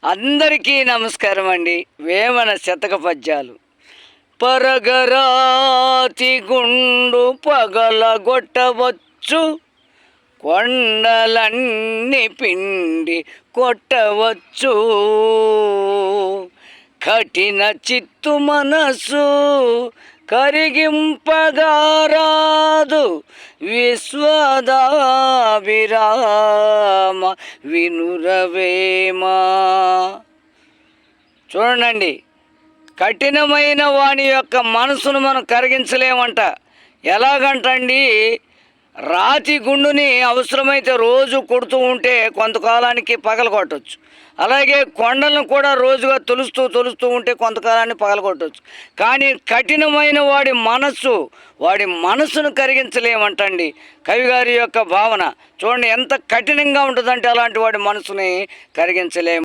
అందరికీ నమస్కారం అండి. వేమన శతక పద్యాలు. పరగరాతి గుండు పగలగొట్టవచ్చు, కొండలన్నీ పిండి కొట్టవచ్చు. కఠిన చిత్తు మనసు కరిగింపగారాదు, విశ్వదాభిరామ వినురవేమా. చూడండి, కఠినమైన వాని యొక్క మనసును మనం కరిగించలేమంట. ఎలాగంటండి, రాతి గుండుని అవసరమైతే రోజు కొడుతూ ఉంటే కొంతకాలానికి పగలగొట్టవచ్చు. అలాగే కొండలను కూడా రోజుగా తొలుస్తూ ఉంటే కొంతకాలాన్ని పగలగొట్టవచ్చు. కానీ కఠినమైన వాడి మనస్సును కరిగించలేమంటండి. కవిగారి యొక్క భావన చూడండి ఎంత కఠినంగా ఉంటుందంటే అలాంటి వాడి మనసుని కరిగించలేము.